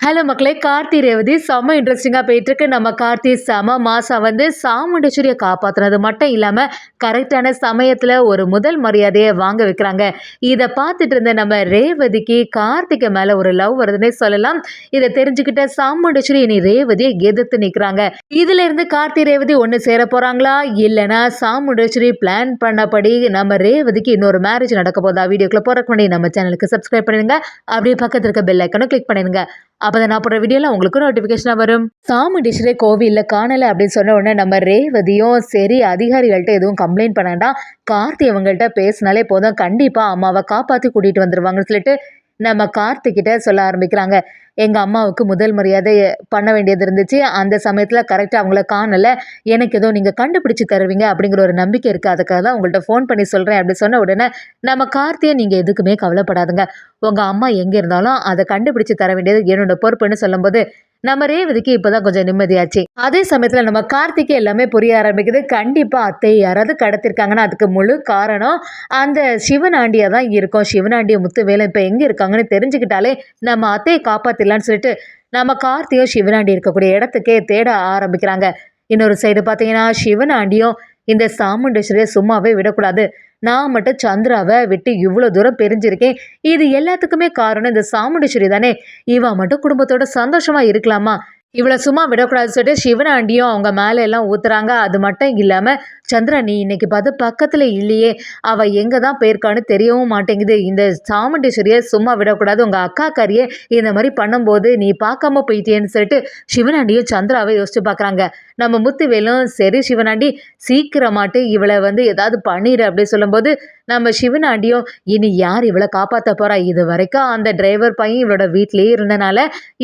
Hello மக்களே! கார்த்தி ரேவதி செம்ம இன்ட்ரெஸ்டிங்கா போயிட்டுருக்கு. நம்ம கார்த்தி செம மாசா வந்து சாமுண்டீஸ்வரிய காப்பாத்துனது மட்டும் இல்லாம, கரெக்ட்டான சமயத்துல ஒரு முதல் மரியாதைய வாங்க வைக்கிறாங்க. இத பார்த்துட்டு இருந்த நம்ம ரேவதிக்கு கார்த்திக்கு மேல ஒரு லவ் வருதுன்னே சொல்லலாம். இத தெரிஞ்சுக்கிட்ட சாமுண்டீஸ்வரி இனி ரேவதிய எதிர்த்து நிக்கிறாங்க. இதுல இருந்து கார்த்தி ரேவதி ஒண்ணு சேர போறாங்களா? இல்லனா சாமுண்டீஸ்வரி பிளான் பண்ணபடி நம்ம ரேவதிக்கு இன்னொரு மேரேஜ் நடக்க போதா? வீடியோக்குள்ள போறதுக்கு முன்னாடி நம்ம சேனலுக்கு சப்ஸ்கிரைப் பண்ணிடுங்க. அப்படியே பக்கத்துல இருக்க பெல் ஐகானை கிளிக் பண்ணிடுங்க. அப்பதான் நான் போடுற வீடியோலாம் உங்களுக்கு நோட்டிஃபிகேஷனாக வரும். சாமுண்டீஸ்வரி கோவிலில் காணலை அப்படின்னு சொன்ன உடனே நம்ம ரேவதியும் சரி அதிகாரிகள்கிட்ட எதுவும் கம்ப்ளைண்ட் பண்ணாண்டா, கார்த்தி அவங்கள்ட்ட பேசினாலே போதும் கண்டிப்பாக அம்மாவை காப்பாற்றி கூட்டிகிட்டு வந்துடுவாங்கன்னு சொல்லிட்டு நம்ம கார்த்திகிட்ட சொல்ல ஆரம்பிக்கிறாங்க. எங்கள் அம்மாவுக்கு முதல் மரியாதை பண்ண வேண்டியது இருந்துச்சு. அந்த சமயத்தில் கரெக்டாக அவங்கள காணலை. எனக்கு ஏதோ நீங்கள் கண்டுபிடிச்சி தருவீங்க அப்படிங்கிற ஒரு நம்பிக்கை இருக்குது. அதுக்காக தான் உங்கள்கிட்ட ஃபோன் பண்ணி சொல்கிறேன் அப்படி சொன்ன உடனே நம்ம கார்த்தியை நீங்கள் எதுக்குமே கவலைப்படாதுங்க. உங்கள் அம்மா எங்கே இருந்தாலும் அதை கண்டுபிடிச்சி தர வேண்டியது என்னோட பொறுப்புன்னு சொல்லும்போது நம்ம ரேவதிக்கு இப்போதான் கொஞ்சம் நிம்மதியாச்சு. அதே சமயத்தில் நம்ம கார்த்திக்கு எல்லாமே புரிய ஆரம்பிக்குது. கண்டிப்பாக அத்தை யாராவது கடத்திருக்காங்கன்னா அதுக்கு முழு காரணம் அந்த சிவனாண்டியா தான் இருக்கும். சிவனாண்டிய முத்துவேலும் இப்போ எங்கே இருக்காங்கன்னு தெரிஞ்சுக்கிட்டாலே நம்ம அத்தையை காப்பாற்றிடலான்னு சொல்லிட்டு நம்ம கார்த்தியும் சிவனாண்டி இருக்கக்கூடிய இடத்துக்கே தேட ஆரம்பிக்கிறாங்க. இன்னொரு சைடு பார்த்தீங்கன்னா சிவனாண்டியும் இந்த சாமுண்டீஸ்வரியை சும்மாவே விடக்கூடாது. நான் மட்டும் சந்திராவை விட்டு இவ்வளோ தூரம் பிரிஞ்சிருக்கேன். இது எல்லாத்துக்குமே காரணம் இந்த சாமுண்டீஸ்வரி தானே. இவன் மட்டும் குடும்பத்தோட சந்தோஷமா இருக்கலாமா? இவளை சும்மா விடக்கூடாதுன்னு சொல்லிட்டு சிவனாண்டியும் அவங்க மேலே எல்லாம் ஊத்துறாங்க. அது மட்டும் இல்லாமல் சந்திரா நீ இன்னைக்கு பார்த்து பக்கத்தில் இல்லையே, அவள் எங்கே தான் போயிருக்கான்னு தெரியவும் மாட்டேங்குது. இந்த சாமுண்டீஸ்வரியை சும்மா விடக்கூடாது. உங்கள் அக்கா காரியே இந்த மாதிரி பண்ணும்போது நீ பார்க்காம போயிட்டேன்னு சொல்லிட்டு சிவனாண்டியும் சந்திராவை யோசிச்சு பார்க்குறாங்க. நம்ம முத்துவேலும் சரி சிவனாண்டி சீக்கிரமாட்டு இவளை வந்து ஏதாவது பண்ணிடு அப்படி சொல்லும்போது நம்ம சிவனாண்டியும் இனி யார் இவளை காப்பாற்ற போறா? இது வரைக்கும் அந்த டிரைவர் பையன் இவளோட வீட்லேயே இருந்தனால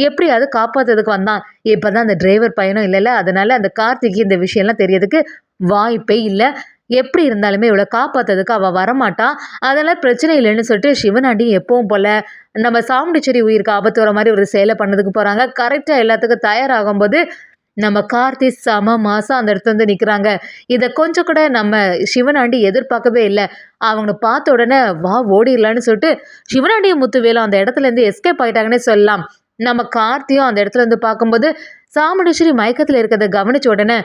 எப்படியாவது காப்பாற்றுறதுக்கு வந்தான். இப்போதான் அந்த டிரைவர் பையனும் இல்லைல்ல, அதனால அந்த கார்த்திக்கு இந்த விஷயம்லாம் தெரியறதுக்கு வாய்ப்பே இல்லை. எப்படி இருந்தாலுமே இவளை காப்பாற்றுறதுக்கு அவள் வரமாட்டா. அதெல்லாம் பிரச்சனை இல்லைன்னு சொல்லிட்டு சிவனாண்டி எப்பவும் போல நம்ம சாமுண்டீஸ்வரி உயிருக்கு ஆபத்து வர மாதிரி ஒரு செயலை பண்ணதுக்கு போகிறாங்க. கரெக்டாக எல்லாத்துக்கும் தயாராகும்போது நம்ம கார்த்தி செம மாசம் அந்த இடத்துல வந்து நிற்கிறாங்க. இதை கொஞ்சம் கூட நம்ம சிவனாண்டி எதிர்பார்க்கவே இல்லை. அவங்கள பார்த்த உடனே வா ஓடிடலான்னு சொல்லிட்டு சிவனாண்டியும் முத்துவேலும் அந்த இடத்துல இருந்து எஸ்கேப் ஆகிட்டாங்கன்னே சொல்லலாம். நம்ம கார்த்தியும் அந்த இடத்துல இருந்து பார்க்கும்போது சாமுண்டீஸ்வரி மயக்கத்தில் இருக்கிறத கவனிச்ச உடனே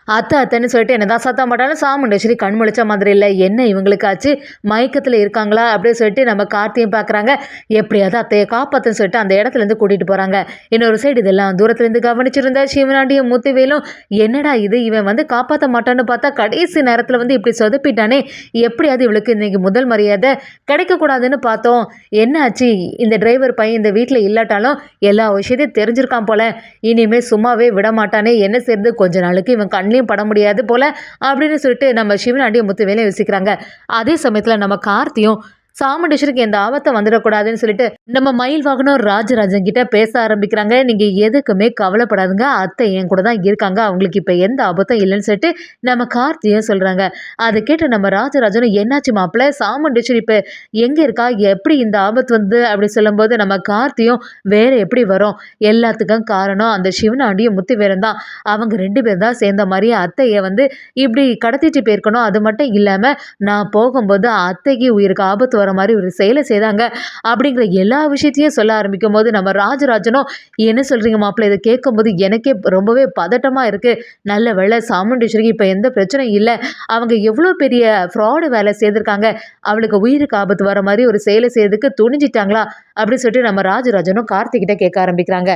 அத்தைன்னு சொல்லிட்டு என்னதான் சத்தம் போட்டாலும் சாமுண்டீஸ்வரி கண் முழிச்ச மாதிரி இல்லை. என்ன இவங்களுக்காச்சு மயக்கத்தில் இருக்காங்களா அப்படின்னு சொல்லிட்டு நம்ம கார்த்தியும் பார்க்குறாங்க. எப்படியாவது அத்தையை காப்பாற்றுன்னு சொல்லிட்டு அந்த இடத்துலேருந்து கூட்டிகிட்டு போகிறாங்க. இன்னொரு சைடு இதெல்லாம் தூரத்துலேருந்து கவனிச்சிருந்தா சிவனாண்டியும் முத்துவேலும் என்னடா இது இவன் வந்து காப்பாற்ற மாட்டான்னு பார்த்தா கடைசி நேரத்தில் வந்து இப்படி சொதப்பிட்டானே, எப்படியாவது இவளுக்கு இன்றைக்கி முதல் மரியாதை கிடைக்கக்கூடாதுன்னு பார்த்தோம். என்னாச்சு இந்த டிரைவர் பையன் இந்த வீட்டில் இல்லாட்டாலும் எல்லா விஷயத்தையும் தெரிஞ்சிருக்கான் போல. இனிமேல் சும்மாவே விட மாட்டானே, என்ன செய்யுது கொஞ்ச நாளுக்கு இவன் கண்ணிலையும் பட முடியாது போல அப்படின்னு சொல்லிட்டு நம்ம சிவனாண்டியும் முத்துவேலையும் யோசிக்கிறாங்க. அதே சமயத்தில் நம்ம கார்த்தியும் சாமுண்டீஸ்வரிக்கு எந்த ஆபத்தை வந்துடக்கூடாதுன்னு சொல்லிட்டு நம்ம மயில் வாகனம் ராஜராஜன் கிட்ட பேச ஆரம்பிக்கிறாங்க. நீங்க எதுக்குமே கவலைப்படாதுங்க, அத்தை என் கூட தான் இருக்காங்க, அவங்களுக்கு இப்ப எந்த ஆபத்தும் இல்லைன்னு சொல்லிட்டு நம்ம கார்த்தியும் சொல்றாங்க. அதை கேட்டு நம்ம ராஜராஜனும் என்னாச்சு மாப்பிள்ள சாமுண்டீஸ்வரி இப்ப எங்க இருக்கா, எப்படி இந்த ஆபத்து வந்து அப்படி சொல்லும்போது நம்ம கார்த்தியும் வேற எப்படி வரும், எல்லாத்துக்கும் காரணம் அந்த சிவனாண்டியும் முத்துவேலும் தான். அவங்க 2 பேர் தான் சேர்ந்த மாதிரி அத்தையை வந்து இப்படி கடத்திட்டு போயிருக்கணும். அது மட்டும் இல்லாம நான் போகும்போது அத்தைக்கு உயிருக்கு ஆபத்து வர மாதிரி ஒரு செயலை செய்தாங்க அப்படிங்கிற எல்லா விஷயத்தையும் சொல்ல ஆரம்பிக்கும் போது நம்ம ராஜராஜனும் என்ன சொல்றீங்க மாப்பிள்ள, இதை கேட்கும்போது எனக்கே ரொம்பவே பதட்டமா இருக்கு. நல்ல வேளை சாமுண்டீஸ்வரிக்கு இப்போ எந்த பிரச்சனையும் இல்லை, அவங்க எவ்வளோ பெரிய ஃப்ராடு வேலை செய்திருக்காங்க, அவளுக்கு உயிருக்கு ஆபத்து வர மாதிரி ஒரு செயலை செய்யறதுக்கு துணிஞ்சிட்டாங்களா அப்படின்னு சொல்லிட்டு நம்ம ராஜராஜனும் கார்த்திகிட்ட கேட்க ஆரம்பிக்கிறாங்க.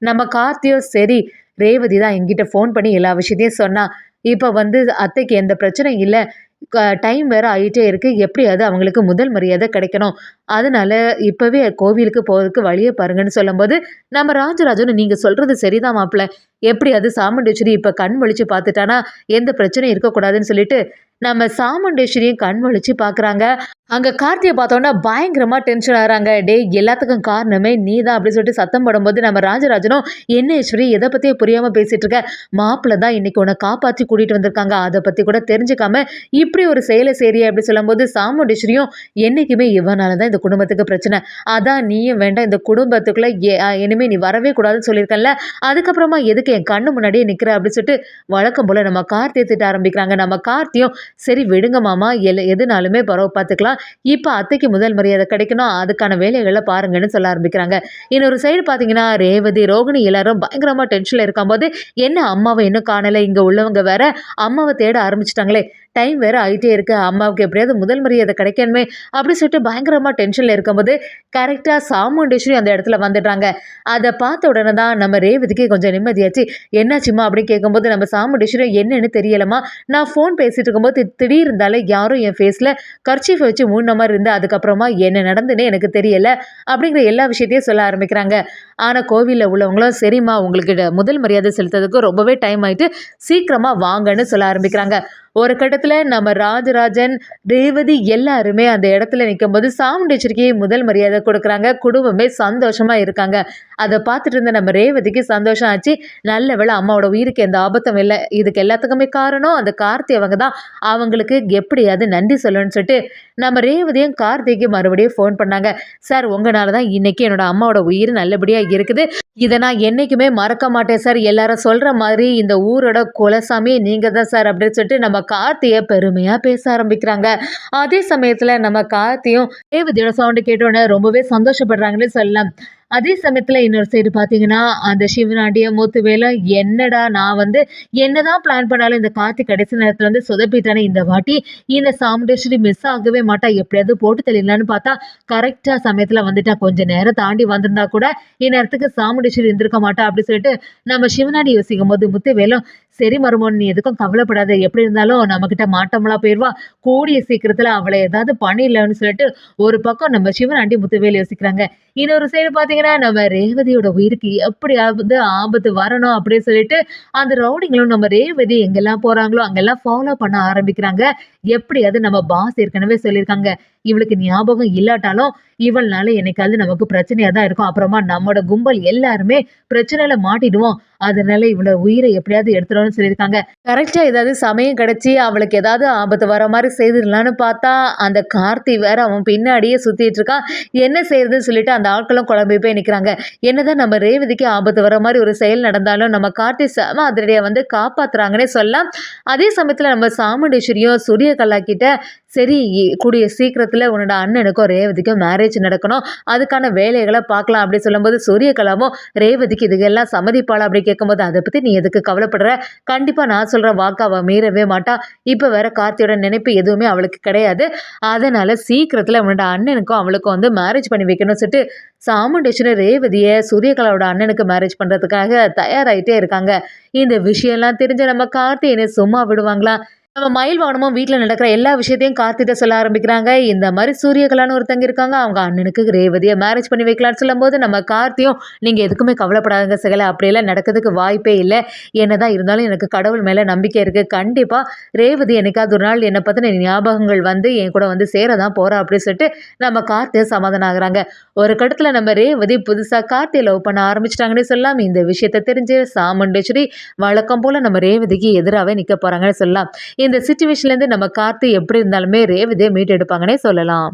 நம்ம கார்த்தியும் சரி ரேவதி தான் என்கிட்ட ஃபோன் பண்ணி எல்லா விஷயத்தையும் சொன்னா, இப்போ வந்து அத்தைக்கு எந்த பிரச்சனையும் இல்லை, டைம் வேறு ஆகிட்டே இருக்குது, எப்படியாவது அவங்களுக்கு முதல் மரியாதை கிடைக்கணும், அதனால இப்போவே கோவிலுக்கு போகிறதுக்கு வழியை பாருங்கன்னு சொல்லும்போது நம்ம ராஜராஜனும் நீங்கள் சொல்கிறது சரிதான் மாப்பிள்ள, எப்படியாவது சாமுண்டீஸ்வரி இப்போ கண் முழிச்சு பார்த்துட்டானா எந்த பிரச்சனையும் இருக்கக்கூடாதுன்னு சொல்லிட்டு நம்ம சாமுண்டீஸ்வரியும் கண் முழிச்சு பார்க்குறாங்க. அங்கே கார்த்தியை பார்த்தோன்னா பயங்கரமாக டென்ஷன் ஆகிறாங்க. டே எல்லாத்துக்கும் காரணமே நீ தான் அப்படின்னு சொல்லிட்டு சத்தம் போடும்போது நம்ம ராஜராஜனும் என்ன ஈஸ்வரி எதை பற்றியே புரியாமல் பேசிகிட்டு இருக்க, மாப்பிள்ளை தான் இன்றைக்கி உன்னை காப்பாற்றி கூட்டிகிட்டு வந்திருக்காங்க, அதை பற்றி கூட தெரிஞ்சுக்காம இப்படி ஒரு செயலை செய்ய அப்படி சொல்லும்போது சாமுண்டீஸ்வரியும் என்றைக்குமே இவனால தான் இந்த குடும்பத்துக்கு பிரச்சனை, அதான் நீயும் வேண்டாம் இந்த குடும்பத்துக்குள்ளே இனிமேல் நீ வரவே கூடாதுன்னு சொல்லியிருக்கல, அதுக்கப்புறமா எதுக்கு என் கண்ணு முன்னாடியே நிக்கிற அப்படின்னு சொல்லிட்டு வழக்கம் போல நம்ம கார்த்தியை திட்ட ஆரம்பிக்கிறாங்க. நம்ம கார்த்தியும் சரி விடுங்க மாமா, எதுனாலுமே பரவ பார்த்துக்கலாம். இப்ப அத்தைக்கு முதல் மரியாதை கிடைக்கணும், அதுக்கான வேலைகளை பாருங்கன்னு சொல்ல ஆரம்பிக்கிறாங்க. இன்னொரு சைடு பார்த்தீங்கன்னா, ரேவதி, ரோகிணி எல்லாரும் பயங்கரமா டென்ஷன்ல இருக்கும்போது, என்ன அம்மாவை இன்னும் காணல, இங்க உள்ளவங்க வேற அம்மாவை தேட ஆரம்பிச்சுட்டாங்களே, டைம் வேற ஆயிட்டே இருக்கு, அம்மாவுக்கு எப்படியாவது முதல் மரியாதை கிடைக்கணுமே அப்படி சொல்லிட்டு பயங்கரமா டென்ஷன்ல இருக்கும்போது கரெக்டா சாமுண்டேஸ்வரி அந்த இடத்துல வந்துடுறாங்க. அதை பார்த்த உடனே தான் நம்ம ரேவதிக்கு கொஞ்சம் நிம்மதியாச்சு. என்னாச்சுமா அப்படின்னு கேட்கும்போது நம்ம சாமுண்டேஸ்வரி என்னன்னு தெரியலமா, நான் ஃபோன் பேசிட்டு இருக்கும்போது திடீர் இருந்தாலும் யாரும் என் ஃபேஸில் கர்ச்சீஃபை வச்சு மூடின மாதிரி இருந்து அதுக்கப்புறமா என்ன நடந்துன்னு எனக்கு தெரியல அப்படிங்கிற எல்லா விஷயத்தையும் சொல்ல ஆரம்பிக்கிறாங்க. ஆனால் கோவிலில் உள்ளவங்களும் சரிம்மா உங்களுக்கு முதல் மரியாதை செலுத்துறதுக்கு ரொம்பவே டைம் ஆயிட்டு சீக்கிரமாக வாங்கன்னு சொல்ல ஆரம்பிக்கிறாங்க. ஒரு கட்டத்தில் நம்ம ராஜராஜன், ரேவதி எல்லாருமே அந்த இடத்துல நிற்கும்போது சாமுண்டேஸ்வரிக்கு முதல் மரியாதை கொடுக்குறாங்க. குடும்பமே சந்தோஷமா இருக்காங்க. அதை பார்த்துட்டு இருந்த நம்ம ரேவதிக்கு சந்தோஷம் ஆச்சு. நல்ல வேளை அம்மாவோட உயிருக்கு எந்த ஆபத்தும் இல்லை. இதுக்கு எல்லாத்துக்குமே காரணம் அந்த கார்த்தி அவங்க தான். அவங்களுக்கு எப்படியாவது நன்றி சொல்லணும்னு சொல்லிட்டு நம்ம ரேவதியும் கார்த்திக்கு மறுபடியும் ஃபோன் பண்ணாங்க. சார் உங்களால தான் இன்னைக்கு என்னோட அம்மாவோட உயிர் நல்லபடியாக இருக்குது. இதை நான் என்னைக்குமே மறக்க மாட்டேன் சார். எல்லாரும் சொல்ற மாதிரி இந்த ஊரோட குலசாமி நீங்க தான் சார் அப்படின்னு சொல்லிட்டு நம்ம கார்த்தியை பெருமையா பேச ஆரம்பிக்கிறாங்க. அதே சமயத்துல நம்ம கார்த்தியும் ரேவதியோட சவுண்டு கேட்டோன்னே ரொம்பவே சந்தோஷப்படுறாங்கன்னு சொல்லலாம். அதே சமயத்துல இன்னொரு சைடு பார்த்தீங்கன்னா, அந்த சிவனாண்டிய முத்துவேலும் என்னடா நான் என்னதான் பிளான் பண்ணாலும் இந்த கார்த்தி கடைசி நேரத்துல சொதப்பிட்டானே இந்த வாட்டி, இந்த சாமுண்டேஸ்வரி மிஸ் ஆகவே மாட்டா, எப்படியாவது போட்டு தெளியலான்னு பார்த்தா கரெக்டா சமயத்துல வந்துட்டா. கொஞ்ச நேரம் தாண்டி வந்திருந்தா கூட இந்நேரத்துக்கு சாமுண்டேஸ்வரி இருந்திருக்க மாட்டா அப்படி சொல்லிட்டு நம்ம சிவனாண்டி யோசிக்கும் போது முத்துவேலும் சரி மருமோன் நீ எதுக்கும் கவலைப்படாத, எப்படி இருந்தாலும் நம்மக்கிட்ட மாட்டோம்லாம் போயிடுவா, கூடிய சீக்கிரத்தில் அவளை ஏதாவது பண்ணிடலாம்னு சொல்லிட்டு ஒரு பக்கம் நம்ம சிவனாண்டி முத்துவேல் யோசிக்கிறாங்க. இன்னொரு சைடு பார்த்தீங்கன்னா நம்ம ரேவதியோட உயிருக்கு எப்படியாவது ஆபத்து வரணும் அப்படின்னு சொல்லிட்டு அந்த ரவுடிங்களும் நம்ம ரேவதி எங்கெல்லாம் போகிறாங்களோ அங்கெல்லாம் ஃபாலோ பண்ண ஆரம்பிக்கிறாங்க. எப்படியாவது நம்ம பாஸ் ஏற்கனவே சொல்லியிருக்காங்க, இவளுக்கு ஞாபகம் இல்லாட்டாலும் இவள்னால என்னைக்காவது நமக்கு பிரச்சனையாக தான் இருக்கும், அப்புறமா நம்மளோட கும்பல் எல்லாருமே பிரச்சனையில மாட்டிடுவோம், அதனால இவளோட உயிரை எப்படியாவது எடுத்துடணும்னு சொல்லியிருக்காங்க. கரெக்டாக ஏதாவது சமயம் கிடைச்சி அவளுக்கு ஏதாவது ஆபத்து வர மாதிரி செய்திடலான்னு பார்த்தா அந்த கார்த்தி வேற அவன் பின்னாடியே சுற்றிட்டு இருக்கான். என்ன செய்யறதுன்னு சொல்லிட்டு அந்த ஆட்களும் குழம்பி போய் நிற்கிறாங்க. என்னதான் நம்ம ரேவதிக்கு ஆபத்து வர மாதிரி ஒரு செயல் நடந்தாலும் நம்ம கார்த்தி செம அதிரடியை காப்பாத்துறாங்கன்னே சொல்லலாம். அதே சமயத்தில் நம்ம சாமுண்டேஸ்வரியும் சூரியகலா கிட்ட சரி கூடிய சீக்கிரத்தில் உன்னோட அண்ணனுக்கும் ரேவதிக்கும் மேரேஜ் நடக்கணும், அதுக்கான வேலைகளை பார்க்கலாம் அப்படி சொல்லும்போது சூரியகலாவும் ரேவதிக்கு இதுக்கெல்லாம் சம்மதிப்பாளா அப்படி கேட்கும்போது அதை பற்றி நீ எதுக்கு கவலைப்படுற, கண்டிப்பாக நான் சொல்கிற வாக்கு அவள் மீறவே மாட்டா, இப்போ வேற கார்த்தியோட நினைப்பு எதுவுமே அவளுக்கு கிடையாது, அதனால் சீக்கிரத்தில் உன்னோட அண்ணனுக்கும் அவளுக்கும் மேரேஜ் பண்ணி வைக்கணும்னு சொல்லிட்டு சாமுண்டேஸ்வரி ரேவதியை சூரியகலாவோட அண்ணனுக்கு மேரேஜ் பண்ணுறதுக்காக தயாராகிட்டே இருக்காங்க. இந்த விஷயம்லாம் தெரிஞ்ச நம்ம கார்த்தியனை சும்மா விடுவாங்களா? நம்ம மயில் வாகனமும் வீட்டில் நடக்கிற எல்லா விஷயத்தையும் கார்த்திட்ட சொல்ல ஆரம்பிக்கிறாங்க. இந்த மாதிரி சூரியகலான்னு ஒருத்தங்க இருக்காங்க, அவங்க அண்ணனுக்கு ரேவதியை மேரேஜ் பண்ணி வைக்கலான்னு சொல்லும்போது நம்ம கார்த்தியும் நீங்கள் எதுக்குமே கவலைப்படாதுங்க சகல, அப்படியெல்லாம் நடக்கிறதுக்கு வாய்ப்பே இல்லை, என்னதான் இருந்தாலும் எனக்கு கடவுள் மேலே நம்பிக்கை இருக்குது, கண்டிப்பாக ரேவதி என்னைக்காவது ஒரு நாள் என்னை பற்றின ஞாபகங்கள் என் கூட சேர தான் போகிறா அப்படின்னு சொல்லிட்டு நம்ம கார்த்தியை சமாதானம் ஆகுறாங்க. ஒரு கட்டத்தில் நம்ம ரேவதி புதுசாக கார்த்தியை லவ் பண்ண ஆரம்பிச்சிட்டாங்கன்னு சொல்லலாம். இந்த விஷயத்தை தெரிஞ்சு சாமுண்டேஸ்வரி வழக்கம் போல் நம்ம ரேவதிக்கு எதிராகவே நிற்க போகிறாங்கன்னு சொல்லலாம். இந்த சிச்சுவேஷன்லேருந்து நம்ம கார்த்தி எப்படி இருந்தாலுமே ரேவதியை மீட் எடுப்பாங்கன்னே சொல்லலாம்.